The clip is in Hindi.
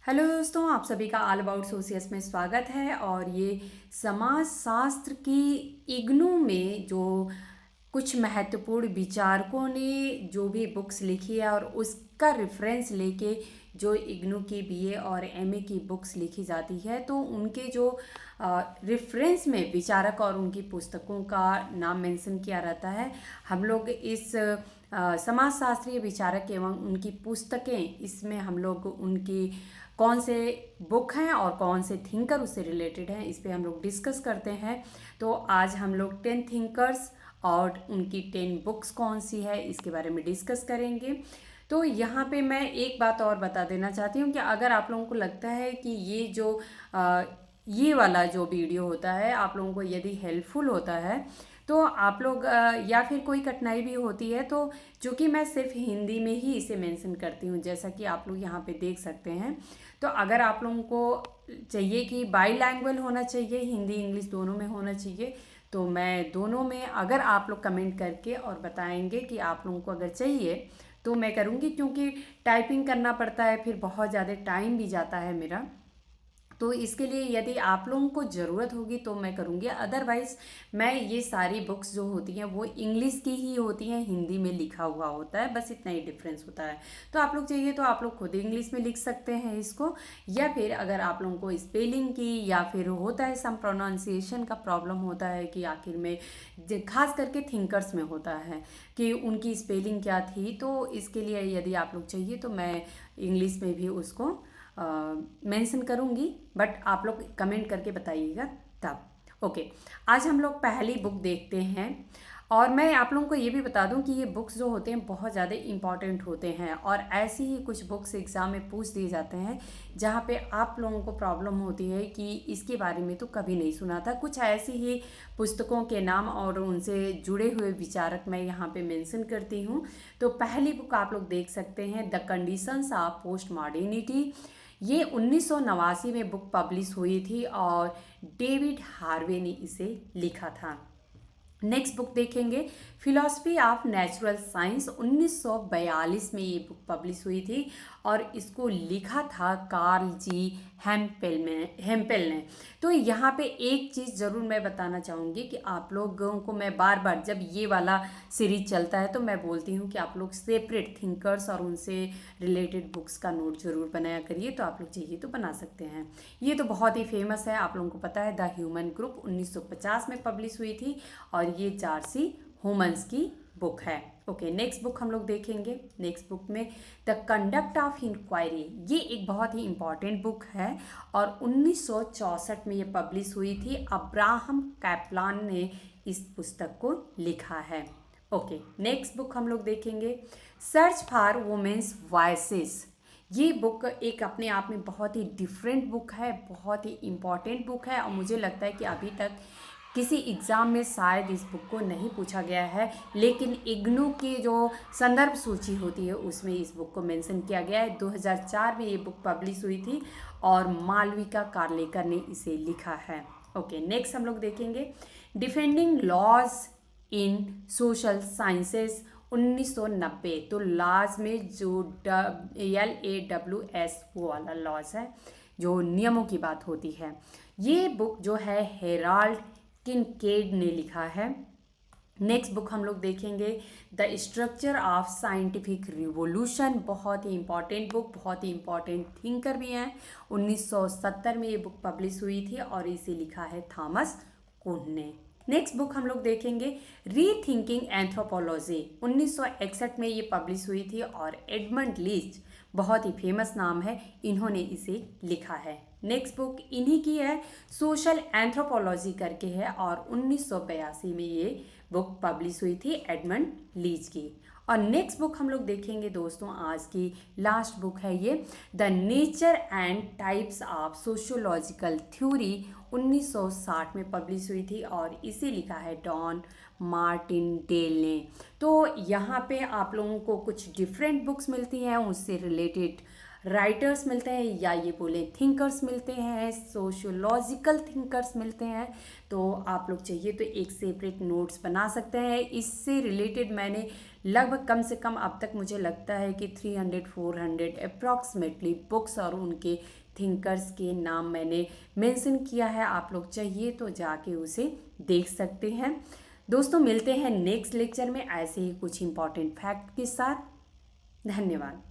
हेलो दोस्तों, आप सभी का ऑल अबाउट सोसियस में स्वागत है। और ये समाज शास्त्र की इग्नू में जो कुछ महत्वपूर्ण विचारकों ने जो भी बुक्स लिखी है और उसका रेफरेंस लेके जो इग्नू की बीए और एमए की बुक्स लिखी जाती है, तो उनके जो रेफरेंस में विचारक और उनकी पुस्तकों का नाम मेंशन किया रहता है। हम लोग इस समाजशास्त्रीय विचारक एवं उनकी पुस्तकें, इसमें हम लोग उनकी कौन से बुक हैं और कौन से थिंकर उससे रिलेटेड हैं, इस पे हम लोग डिस्कस करते हैं। तो आज हम लोग 10 थिंकर्स और उनकी 10 बुक्स कौन सी है इसके बारे में डिस्कस करेंगे। तो यहाँ पे मैं एक बात और बता देना चाहती हूँ कि अगर आप लोगों को लगता है कि ये वाला जो वीडियो होता है आप लोगों को यदि हेल्पफुल होता है, तो आप लोग या फिर कोई कठिनाई भी होती है, तो चूँकि मैं सिर्फ हिंदी में ही इसे मेंशन करती हूँ, जैसा कि आप लोग यहाँ पे देख सकते हैं। तो अगर आप लोगों को चाहिए कि बाईलैंग्वेज होना चाहिए, हिंदी इंग्लिश दोनों में होना चाहिए, तो मैं दोनों में, अगर आप लोग कमेंट करके और बताएंगे कि आप लोगों को अगर चाहिए तो मैं करूँगी, क्योंकि टाइपिंग करना पड़ता है, फिर बहुत ज़्यादा टाइम भी जाता है मेरा। तो इसके लिए यदि आप लोगों को ज़रूरत होगी तो मैं करूँगी, अदरवाइज़ मैं ये सारी बुक्स जो होती हैं वो इंग्लिश की ही होती हैं, हिंदी में लिखा हुआ होता है, बस इतना ही डिफरेंस होता है। तो आप लोग चाहिए तो आप लोग खुद इंग्लिश में लिख सकते हैं इसको, या फिर अगर आप लोगों को स्पेलिंग की या फिर होता है सम प्रोनाउंसिएशन का प्रॉब्लम होता है कि आखिर में खास करके थिंकर्स में होता है कि उनकी स्पेलिंग क्या थी, तो इसके लिए यदि आप लोग चाहिए तो मैं इंग्लिश में भी उसको मेंशन करूँगी, बट आप लोग कमेंट करके बताइएगा तब। ओके, आज हम लोग पहली बुक देखते हैं। और मैं आप लोगों को ये भी बता दूं कि ये बुक्स जो होते हैं बहुत ज़्यादा इम्पॉर्टेंट होते हैं, और ऐसी ही कुछ बुक्स एग्ज़ाम में पूछ दिए जाते हैं जहाँ पे आप लोगों को प्रॉब्लम होती है कि इसके बारे में तो कभी नहीं सुना था। कुछ ऐसी ही पुस्तकों के नाम और उनसे जुड़े हुए विचारक मैं यहाँ पे मेंशन करती हूँ। तो पहली बुक आप लोग देख सकते हैं, the conditions of post modernity. ये 1989 में बुक पब्लिश हुई थी और डेविड हार्वे ने इसे लिखा था। नेक्स्ट बुक देखेंगे, फिलॉसफी ऑफ नेचुरल साइंस। 1942 में ये बुक पब्लिश हुई थी और इसको लिखा था कार्ल जी हेम्पेल ने। तो यहाँ पे एक चीज़ ज़रूर मैं बताना चाहूँगी कि आप लोगों को मैं बार बार जब ये वाला सीरीज चलता है तो मैं बोलती हूँ कि आप लोग सेपरेट थिंकर्स और उनसे रिलेटेड बुक्स का नोट ज़रूर बनाया करिए, तो आप लोग चाहिए तो बना सकते हैं। ये तो बहुत ही फेमस है, आप लोगों को पता है, द ह्यूमन ग्रुप 1950 में पब्लिश हुई थी और ये चार्सी ह्यूमन्स की बुक है। ओके, नेक्स्ट बुक हम लोग देखेंगे। नेक्स्ट बुक में द कंडक्ट ऑफ इंक्वायरी, ये एक बहुत ही इंपॉर्टेंट बुक है और 1964 में ये पब्लिश हुई थी। अब्राहम कैपलान ने इस पुस्तक को लिखा है। ओके, नेक्स्ट बुक हम लोग देखेंगे, सर्च फॉर वुमेन्स वॉइसेस। ये बुक एक अपने आप में बहुत ही डिफरेंट बुक है, बहुत ही इम्पॉर्टेंट बुक है, और मुझे लगता है कि अभी तक किसी एग्ज़ाम में शायद इस बुक को नहीं पूछा गया है, लेकिन इग्नू की जो संदर्भ सूची होती है उसमें इस बुक को मेंशन किया गया है। 2004 में ये बुक पब्लिश हुई थी और मालविका कार्लेकर ने इसे लिखा है। ओके, नेक्स्ट हम लोग देखेंगे, डिफेंडिंग लॉज इन सोशल साइंसेस 1990। तो लॉज में जो LAWS वो वाला लॉज है, जो नियमों की बात होती है। ये बुक जो है हेराल्ड किनकेड ने लिखा है। नेक्स्ट बुक हम लोग देखेंगे, the structure of scientific revolution. बहुत ही इंपॉर्टेंट बुक, बहुत ही इंपॉर्टेंट थिंकर भी हैं। 1970 में ये बुक पब्लिश हुई थी और इसे लिखा है थॉमस कुन ने। नेक्स्ट बुक हम लोग देखेंगे, रीथिंकिंग एंथ्रोपोलॉजी। 1961 में ये पब्लिश हुई थी और एडमंड लीच, बहुत ही फेमस नाम है, इन्होंने इसे लिखा है। नेक्स्ट बुक इन्हीं की है, सोशल एंथ्रोपोलॉजी करके है और 1982 में ये बुक पब्लिश हुई थी एडमंड लीच की। और नेक्स्ट बुक हम लोग देखेंगे दोस्तों, आज की लास्ट बुक है ये, the nature and types of sociological theory. 1960 में पब्लिश हुई थी और इसे लिखा है डॉन मार्टिनडेल ने। तो यहाँ पे आप लोगों को कुछ डिफरेंट बुक्स मिलती हैं उससे रिलेटेड राइटर्स मिलते हैं या ये बोले थिंकर्स मिलते हैं, सोशियोलॉजिकल थिंकर्स मिलते हैं। तो आप लोग चाहिए तो एक सेपरेट नोट्स बना सकते हैं। इससे रिलेटेड मैंने लगभग कम से कम अब तक मुझे लगता है कि 300-400 अप्रॉक्सीमेटली बुक्स और उनके थिंकर्स के नाम मैंने मेंशन किया है। आप लोग चाहिए तो जाके उसे देख सकते हैं। दोस्तों मिलते हैं नेक्स्ट लेक्चर में ऐसे ही कुछ इम्पॉर्टेंट फैक्ट के साथ। धन्यवाद।